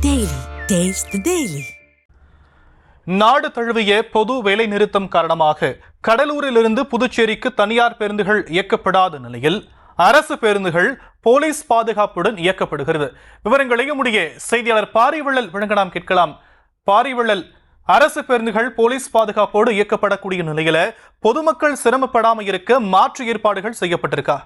Daily. Taste the Daily. நாடு தழுவிய பொது வேலை நிறுத்தம் காரணமாக கடலூரிலிருந்து புதுச்சேரிக்கு தனியார் பேருந்துகள் இயக்கப்படாத நிலையில் அரசு பேருந்துகள் போலீஸ் பாதுகாப்புடன் இயக்கப்படுகிறது. விவரங்களை நம்முடைய செய்தியாளர் பாரிவள்ளல் வழங்க நாம் கேட்கலாம். பாரிவள்ளல், அரசு பேருந்துகள் போலீஸ் பாதுகாப்போடு இயக்கப்படக்கூடிய நிலையில பொதுமக்கள் சிரமப்படாமல் இருக்க மாற்று ஏற்பாடுகள் செய்யப்பட்டிருக்கா?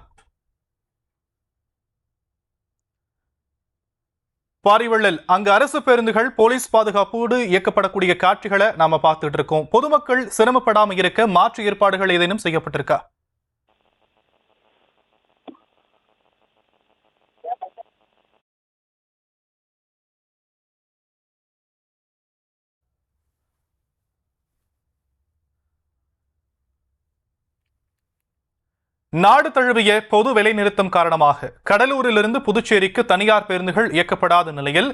பாரிவள்ளல், அங்கு அரசு பேருந்துகள் போலீஸ் பாதுகாப்போடு இயக்கப்படக்கூடிய காட்சிகளை நாம பார்த்துட்டு இருக்கோம். பொதுமக்கள் சிரமப்படாமல் இருக்க மாற்று ஏற்பாடுகள் ஏதேனும் செய்யப்பட்டிருக்கா? நாடு தழுவிய பொது வேலை நிறுத்தம் காரணமாக கடலூரிலிருந்து புதுச்சேரிக்கு தனியார் பேருந்துகள் இயக்கப்படாத நிலையில்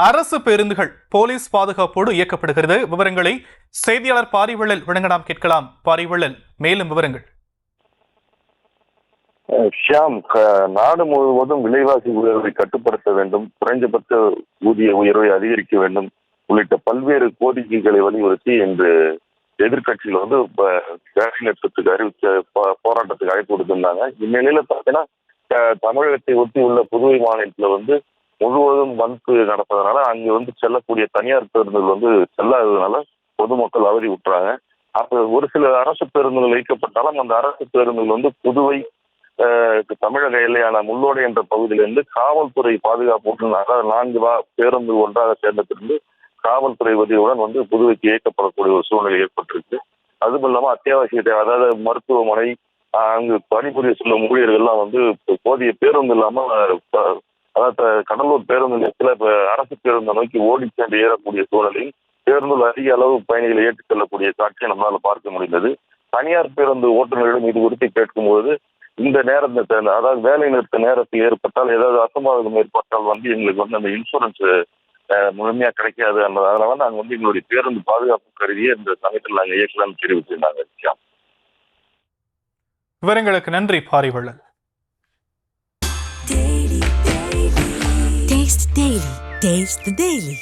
அரசு பேருந்துகள் போலீஸ் பாதுகாப்போடு இயக்கப்படுகிறது. விவரங்களை செய்தியாளர் பாரிவள்ளல் வழங்க நாம் கேட்கலாம். பாரிவள்ளல், மேலும் விவரங்கள். ஷியாம், நாடு முழுவதும் விலைவாசி உயர்வை கட்டுப்படுத்த வேண்டும், குறைந்தபட்ச ஊதிய உயர்வை அதிகரிக்க வேண்டும் உள்ளிட்ட பல்வேறு கோரிக்கைகளை வலியுறுத்தி இன்று எதிர்கட்சிகள் வேலை நிறுத்தத்துக்கு அறிவிச்ச போராட்டத்துக்கு அழைப்பு கொடுத்திருந்தாங்க. இந்நிலையில பார்த்தீங்கன்னா தமிழகத்தை ஒட்டி உள்ள புதுவை மாநிலத்துல முழுவதும் பந்து நடப்பதனால அங்கு செல்லக்கூடிய தனியார் பேருந்துகள் செல்லாததுனால பொதுமக்கள் அவதி விட்டுறாங்க. அப்ப ஒரு சில அரசு பேருந்துகள் இயக்கப்பட்டாலும் அந்த அரசு பேருந்துகள் புதுவை தமிழக எல்லையான முள்ளோடை என்ற பகுதியிலிருந்து காவல்துறை பாதுகாப்புடன் 4 பேருந்து ஒன்றாக சேர்ந்ததிலிருந்து காவல்துறை உதவியுடன் புதுவைக்கு இயக்கப்படக்கூடிய ஒரு சூழ்நிலை ஏற்பட்டிருக்கு. அதுவும் இல்லாம அத்தியாவசிய தேவை, அதாவது மருத்துவமனை, அங்கு பணிபுரிய செல்லும் ஊழியர்கள்லாம் போதிய பேருந்து இல்லாம, அதாவது கடலூர் பேருந்து நிலையத்துல இப்ப அரசு பேருந்தை நோக்கி ஓடி சென்று ஏறக்கூடிய சூழலில் பேருந்தில் அதிக அளவு பயணிகளை ஏற்றிச் செல்லக்கூடிய காட்சியை நம்மளால பார்க்க முடிந்தது. தனியார் பேருந்து ஓட்டுநர்களிடம் இது குறித்து கேட்கும்போது, இந்த நேரத்தை, அதாவது வேலை நிறுத்த நேரத்தில் ஏற்பட்டால் ஏதாவது அசம்பாவிதம் ஏற்பட்டால் எங்களுக்கு அந்த இன்சூரன்ஸ் முழுமையா கிடைக்காது. அதனால நாங்க எங்களுடைய பேருந்து பாதுகாப்பு கருதியே இந்த சமயத்தில் நாங்கள் இயக்கலாம்னு தெரிவிச்சிருந்தாங்க. விவரங்களுக்கு நன்றி பாரிவள்ளல். Taste the Daily.